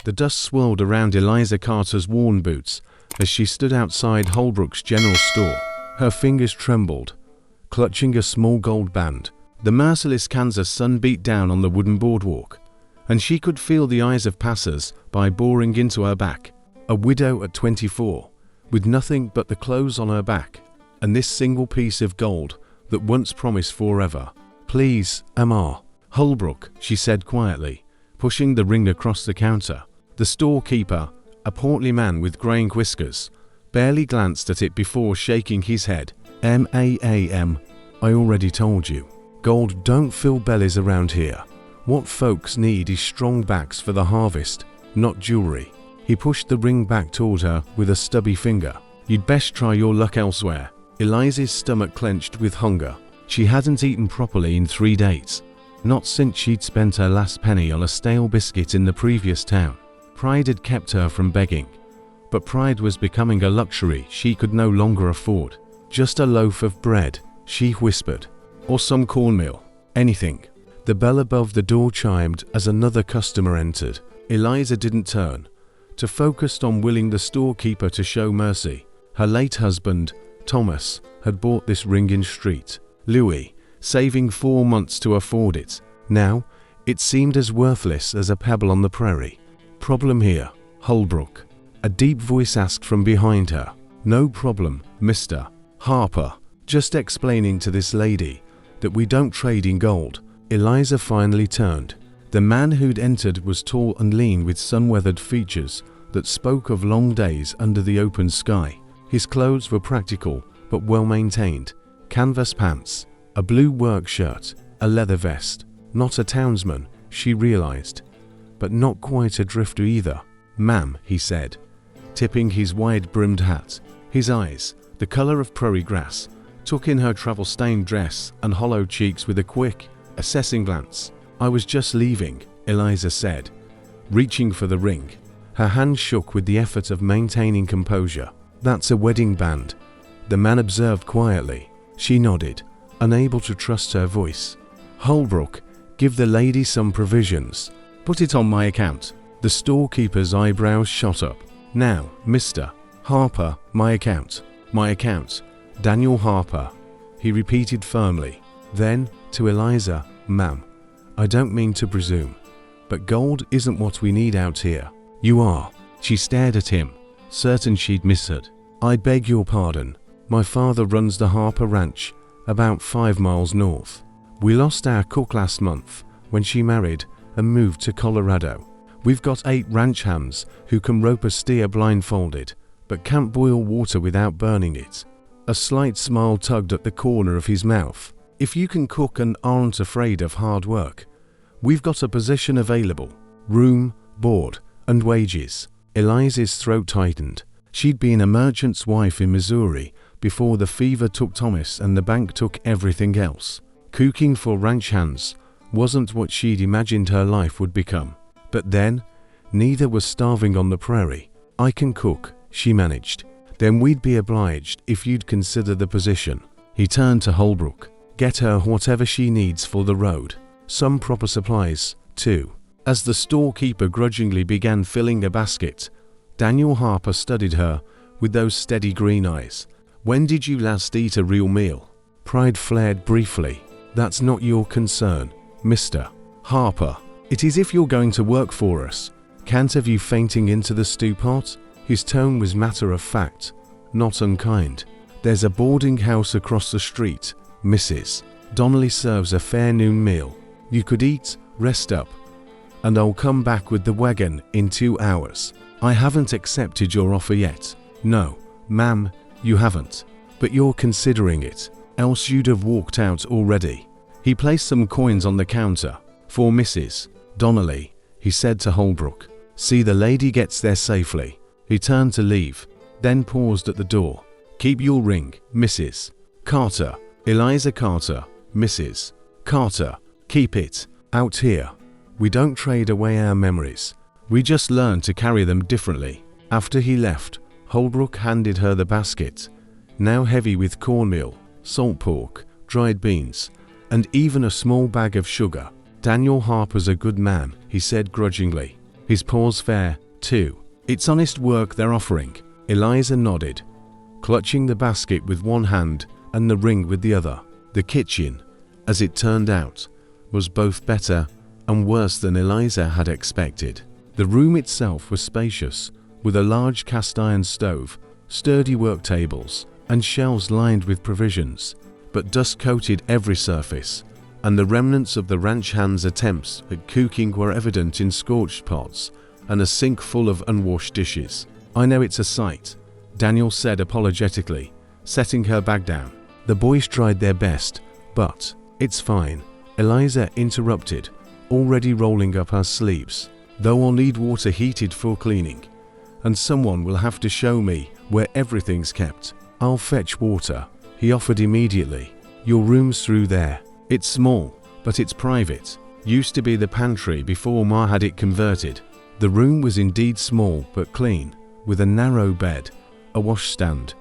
The dust swirled around Eliza Carter's worn boots as she stood outside Holbrook's general store. Her fingers trembled, clutching a small gold band. The merciless Kansas sun beat down on the wooden boardwalk, and she could feel the eyes of passers-by boring into her back. A widow at 24, with nothing but the clothes on her back, and this single piece of gold that once promised forever. "Please, Amar." "Holbrook," she said quietly, pushing the ring across the counter. The storekeeper, a portly man with graying whiskers, barely glanced at it before shaking his head. "Ma'am, I already told you. Gold don't fill bellies around here. What folks need is strong backs for the harvest, not jewelry." He pushed the ring back toward her with a stubby finger. "You'd best try your luck elsewhere." Eliza's stomach clenched with hunger. She hadn't eaten properly in 3 days, not since she'd spent her last penny on a stale biscuit in the previous town. Pride had kept her from begging, but pride was becoming a luxury she could no longer afford. "Just a loaf of bread," she whispered. "Or some cornmeal. Anything." The bell above the door chimed as another customer entered. Eliza didn't turn, to focus on willing the storekeeper to show mercy. Her late husband, Thomas, had bought this ring in Street Louis, saving 4 months to afford it. Now, it seemed as worthless as a pebble on the prairie. "Problem here, Holbrook?" a deep voice asked from behind her. "No problem, Mr. Harper. Just explaining to this lady that we don't trade in gold." Eliza finally turned. The man who'd entered was tall and lean with sun-weathered features that spoke of long days under the open sky. His clothes were practical but well-maintained. Canvas pants, a blue work shirt, a leather vest. Not a townsman, she realized, but not quite a drifter either. "Ma'am," he said, tipping his wide-brimmed hat. His eyes, the color of prairie grass, took in her travel-stained dress and hollow cheeks with a quick, assessing glance. "I was just leaving," Eliza said, reaching for the ring. Her hand shook with the effort of maintaining composure. "That's a wedding band," the man observed quietly. She nodded, unable to trust her voice. "Holbrook, give the lady some provisions. Put it on my account." The storekeeper's eyebrows shot up. "Now, Mr. Harper, my account. My account. Daniel Harper," he repeated firmly. Then, to Eliza, "Ma'am, I don't mean to presume, but gold isn't what we need out here." "You are." She stared at him, certain she'd misheard. "I beg your pardon. My father runs the Harper Ranch, about 5 miles north. We lost our cook last month when she married and moved to Colorado. We've got 8 ranch hands who can rope a steer blindfolded, but can't boil water without burning it." A slight smile tugged at the corner of his mouth. "If you can cook and aren't afraid of hard work, we've got a position available. Room, board, and wages." Eliza's throat tightened. She'd been a merchant's wife in Missouri before the fever took Thomas and the bank took everything else. Cooking for ranch hands wasn't what she'd imagined her life would become. But then, neither was starving on the prairie. "I can cook," she managed. "Then we'd be obliged if you'd consider the position." He turned to Holbrook. "Get her whatever she needs for the road. Some proper supplies, too." As the storekeeper grudgingly began filling a basket, Daniel Harper studied her with those steady green eyes. "When did you last eat a real meal?" Pride flared briefly. "That's not your concern, Mr. Harper. It is if you're going to work for us. Can't have you fainting into the stew pot." His tone was matter-of-fact, not unkind. "There's a boarding house across the street, Mrs. Donnelly serves a fair noon meal. You could eat, rest up, and I'll come back with the wagon in 2 hours. I haven't accepted your offer yet." "No, ma'am, you haven't. But you're considering it, else you'd have walked out already." He placed some coins on the counter. "For Mrs. Donnelly," he said to Holbrook. "See the lady gets there safely." He turned to leave, then paused at the door. "Keep your ring, Mrs. Carter. Eliza Carter, Mrs. Carter. Keep it. Out here, we don't trade away our memories. We just learn to carry them differently." After he left, Holbrook handed her the basket, now heavy with cornmeal, salt pork, dried beans, and even a small bag of sugar. "Daniel Harper's a good man," he said grudgingly. His paws fair, too. It's honest work they're offering. Eliza nodded, clutching the basket with one hand and the ring with the other. The kitchen, as it turned out, was both better and worse than Eliza had expected. The room itself was spacious, with a large cast iron stove, sturdy work tables, and shelves lined with provisions, but dust coated every surface, and the remnants of the ranch hands' attempts at cooking were evident in scorched pots and a sink full of unwashed dishes. "I know it's a sight," Daniel said apologetically, setting her bag down. "The boys tried their best, but it's fine," Eliza interrupted, already rolling up her sleeves. "Though I'll need water heated for cleaning, and someone will have to show me where everything's kept." "I'll fetch water," he offered immediately. "Your room's through there. It's small, but it's private. Used to be the pantry before Ma had it converted." The room was indeed small but clean, with a narrow bed, a washstand,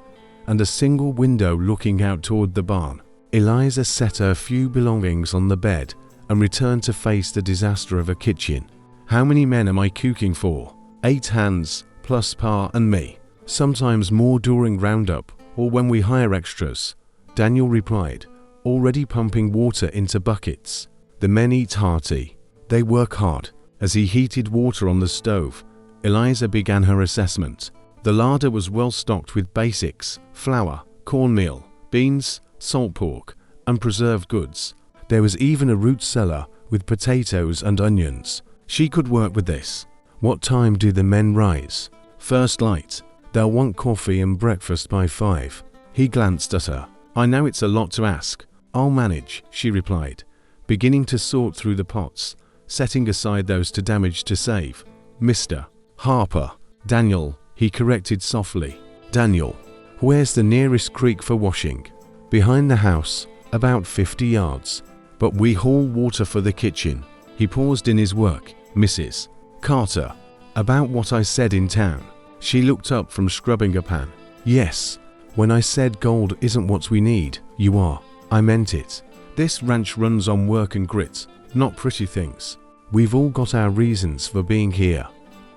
and a single window looking out toward the barn. Eliza set her few belongings on the bed and returned to face the disaster of a kitchen. "How many men am I cooking for?" "8 hands, plus Pa and me. Sometimes more during roundup or when we hire extras," Daniel replied, already pumping water into buckets. "The men eat hearty. They work hard." As he heated water on the stove, Eliza began her assessment. The larder was well stocked with basics: flour, cornmeal, beans, salt pork, and preserved goods. There was even a root cellar with potatoes and onions. She could work with this. "What time do the men rise?" "First light. They'll want coffee and breakfast by 5. He glanced at her. "I know it's a lot to ask. I'll manage," she replied, beginning to sort through the pots, setting aside those too damaged to save. "Mr. Harper." "Daniel," he corrected softly. "Daniel. Where's the nearest creek for washing?" "Behind the house, about 50 yards. But we haul water for the kitchen." He paused in his work. "Mrs. Carter, about what I said in town." She looked up from scrubbing a pan. "Yes, when I said gold isn't what we need, you are. I meant it. This ranch runs on work and grit, not pretty things. We've all got our reasons for being here,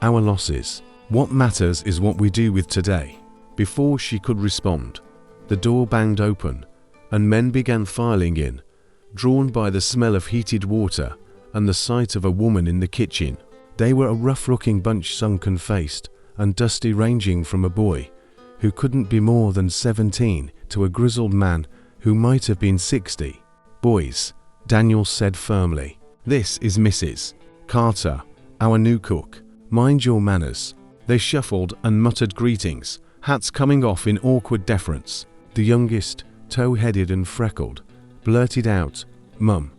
our losses. What matters is what we do with today." Before she could respond, the door banged open, and men began filing in, drawn by the smell of heated water and the sight of a woman in the kitchen. They were a rough-looking bunch, sunken-faced and dusty, ranging from a boy who couldn't be more than 17 to a grizzled man who might have been 60. "Boys," Daniel said firmly, "this is Mrs. Carter, our new cook. Mind your manners." They shuffled and muttered greetings, hats coming off in awkward deference. The youngest, tow-headed and freckled, blurted out, "Mum,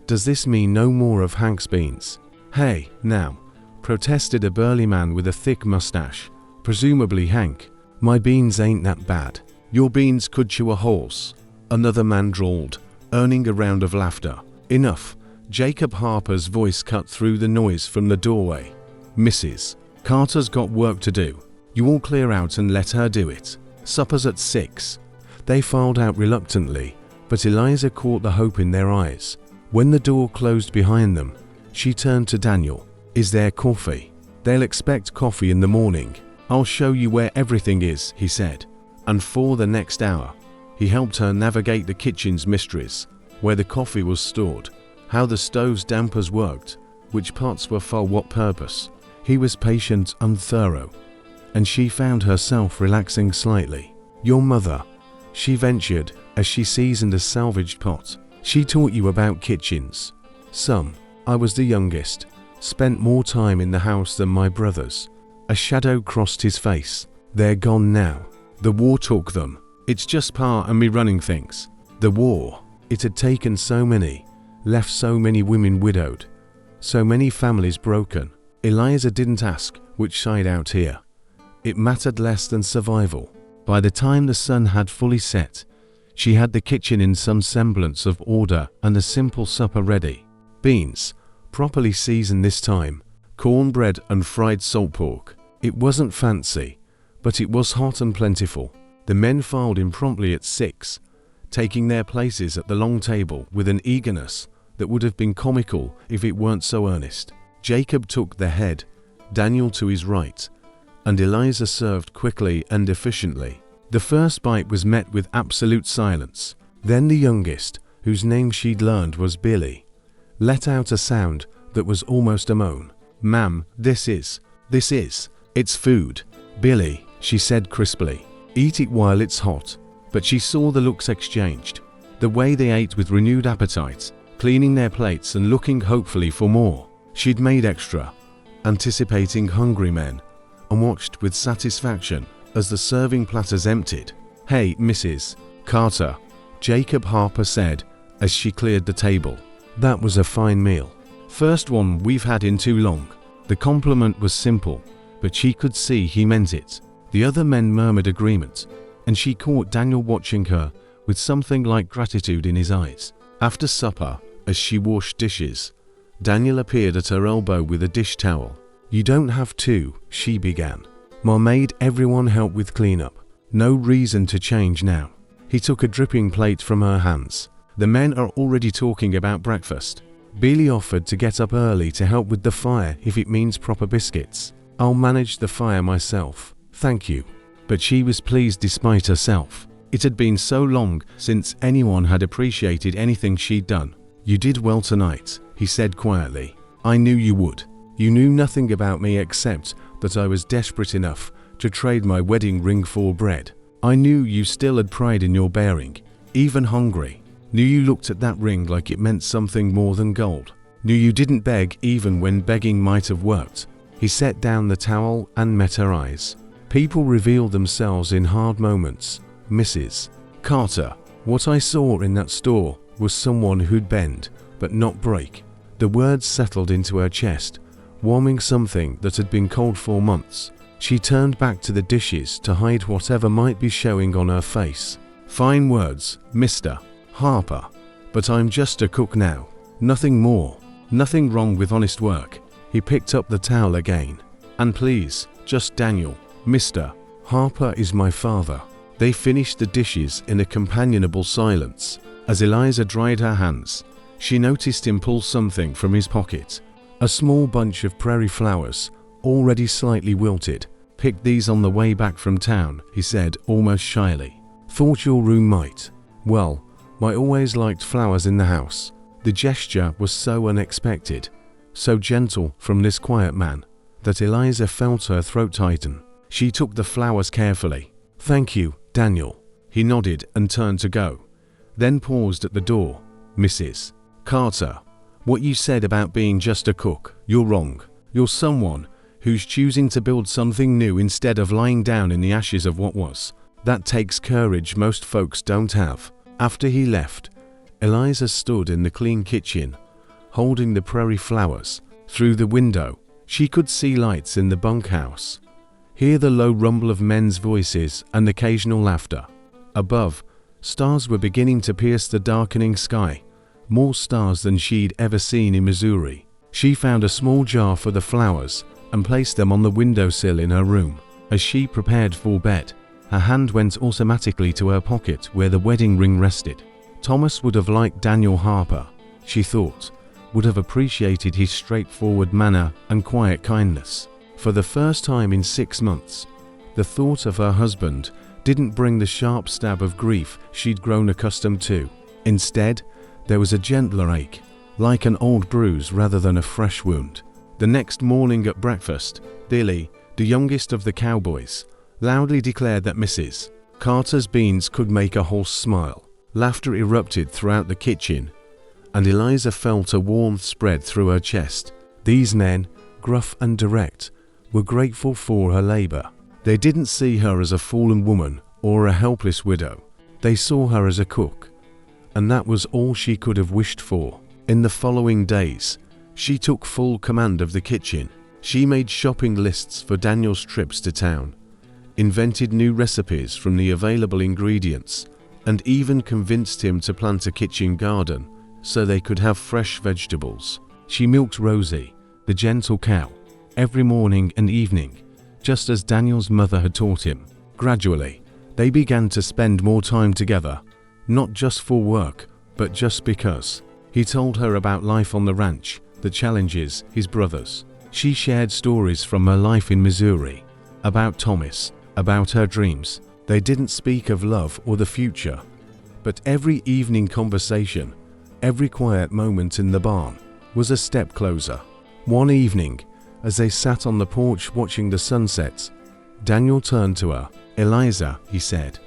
does this mean no more of Hank's beans?" "Hey, now," protested a burly man with a thick mustache, presumably Hank. "My beans ain't that bad. Your beans could chew a horse," another man drawled, earning a round of laughter. "Enough." Jacob Harper's voice cut through the noise from the doorway. "Mrs. Carter's got work to do. You all clear out and let her do it. Supper's at 6. They filed out reluctantly, but Eliza caught the hope in their eyes. When the door closed behind them, she turned to Daniel. "Is there coffee?" "They'll expect coffee in the morning. I'll show you where everything is," he said. And for the next hour, he helped her navigate the kitchen's mysteries, where the coffee was stored, how the stove's dampers worked, which pots were for what purpose. He was patient and thorough, and she found herself relaxing slightly. "Your mother," she ventured as she seasoned a salvaged pot. "She taught you about kitchens." "Some. I was the youngest. Spent more time in the house than my brothers." A shadow crossed his face. "They're gone now. The war took them. It's just Pa and me running things." The war. It had taken so many, left so many women widowed, so many families broken. Eliza didn't ask which side out here. It mattered less than survival. By the time the sun had fully set, she had the kitchen in some semblance of order and a simple supper ready. Beans, properly seasoned this time, cornbread and fried salt pork. It wasn't fancy, but it was hot and plentiful. The men filed in promptly at 6, taking their places at the long table with an eagerness that would have been comical if it weren't so earnest. Jacob took the head, Daniel to his right, and Eliza served quickly and efficiently. The first bite was met with absolute silence. Then the youngest, whose name she'd learned was Billy, let out a sound that was almost a moan. "Ma'am, this is, it's food." "Billy," she said crisply, "eat it while it's hot." But she saw the looks exchanged, the way they ate with renewed appetite, cleaning their plates and looking hopefully for more. She'd made extra, anticipating hungry men, and watched with satisfaction as the serving platters emptied. "Hey, Mrs. Carter," Jacob Harper said as she cleared the table. "That was a fine meal. First one we've had in too long." The compliment was simple, but she could see he meant it. The other men murmured agreement, and she caught Daniel watching her with something like gratitude in his eyes. After supper, as she washed dishes, Daniel appeared at her elbow with a dish towel. "You don't have to," she began. "Ma made everyone help with cleanup. No reason to change now." He took a dripping plate from her hands. "The men are already talking about breakfast." Billy offered to get up early to help with the fire if it means proper biscuits. "I'll manage the fire myself, thank you." But she was pleased despite herself. It had been so long since anyone had appreciated anything she'd done. "You did well tonight," he said quietly. "I knew you would. You knew nothing about me except that I was desperate enough to trade my wedding ring for bread. I knew you still had pride in your bearing, even hungry. Knew you looked at that ring like it meant something more than gold. Knew you didn't beg even when begging might have worked." He set down the towel and met her eyes. "People reveal themselves in hard moments, Mrs. Carter. What I saw in that store was someone who'd bend, but not break." The words settled into her chest, warming something that had been cold for months. She turned back to the dishes to hide whatever might be showing on her face. "Fine words, Mr. Harper, but I'm just a cook now. Nothing more. Nothing wrong with honest work." He picked up the towel again. "And please, just Daniel. Mr. Harper is my father." They finished the dishes in a companionable silence. As Eliza dried her hands, she noticed him pull something from his pocket. A small bunch of prairie flowers, already slightly wilted. "Picked these on the way back from town," he said almost shyly. "Thought your room might. Well, I always liked flowers in the house." The gesture was so unexpected, so gentle from this quiet man, that Eliza felt her throat tighten. She took the flowers carefully. "Thank you, Daniel." He nodded and turned to go, then paused at the door. "Mrs. Carter, what you said about being just a cook, you're wrong. You're someone who's choosing to build something new instead of lying down in the ashes of what was. That takes courage most folks don't have." After he left, Eliza stood in the clean kitchen, holding the prairie flowers. Through the window, she could see lights in the bunkhouse, hear the low rumble of men's voices and occasional laughter. Above, stars were beginning to pierce the darkening sky, more stars than she'd ever seen in Missouri. She found a small jar for the flowers and placed them on the windowsill in her room. As she prepared for bed, her hand went automatically to her pocket where the wedding ring rested. Thomas would have liked Daniel Harper, she thought, would have appreciated his straightforward manner and quiet kindness. For the first time in 6 months, the thought of her husband didn't bring the sharp stab of grief she'd grown accustomed to. Instead, there was a gentler ache, like an old bruise rather than a fresh wound. The next morning at breakfast, Billy, the youngest of the cowboys, loudly declared that Mrs. Carter's beans could make a horse smile. Laughter erupted throughout the kitchen, and Eliza felt a warmth spread through her chest. These men, gruff and direct, were grateful for her labor. They didn't see her as a fallen woman or a helpless widow. They saw her as a cook, and that was all she could have wished for. In the following days, she took full command of the kitchen. She made shopping lists for Daniel's trips to town, invented new recipes from the available ingredients, and even convinced him to plant a kitchen garden so they could have fresh vegetables. She milked Rosie, the gentle cow, every morning and evening, just as Daniel's mother had taught him. Gradually, they began to spend more time together, not just for work, but just because. He told her about life on the ranch, the challenges, his brothers, She shared stories from her life in Missouri, about Thomas, about her dreams. They didn't speak of love or the future, but every evening conversation, every quiet moment in the barn, was a step closer. One evening, as they sat on the porch watching the sunsets, Daniel turned to her. "Eliza," he said,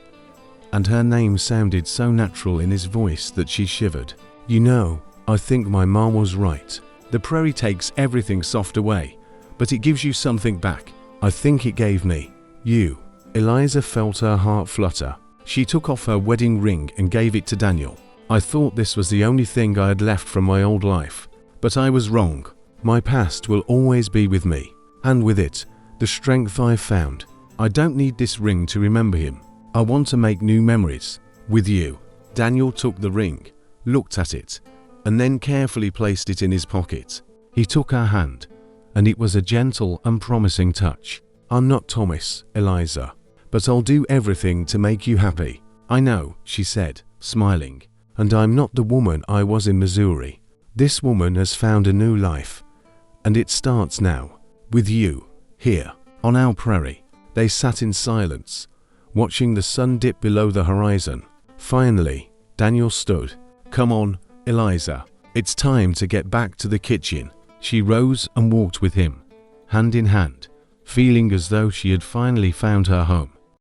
and her name sounded so natural in his voice that she shivered. "You know, I think my mom was right. The prairie takes everything soft away, but it gives you something back. I think it gave me you." Eliza felt her heart flutter. She took off her wedding ring and gave it to Daniel. "I thought this was the only thing I had left from my old life, but I was wrong. My past will always be with me, and with it, the strength I've found. I don't need this ring to remember him. I want to make new memories with you." Daniel took the ring, looked at it, and then carefully placed it in his pocket. He took her hand, and it was a gentle and promising touch. "I'm not Thomas, Eliza, but I'll do everything to make you happy." "I know," she said, smiling, "and I'm not the woman I was in Missouri. This woman has found a new life, and it starts now, with you, here, on our prairie." They sat in silence, watching the sun dip below the horizon. Finally, Daniel stood. "Come on, Eliza, it's time to get back to the kitchen." She rose and walked with him, hand in hand, feeling as though she had finally found her home.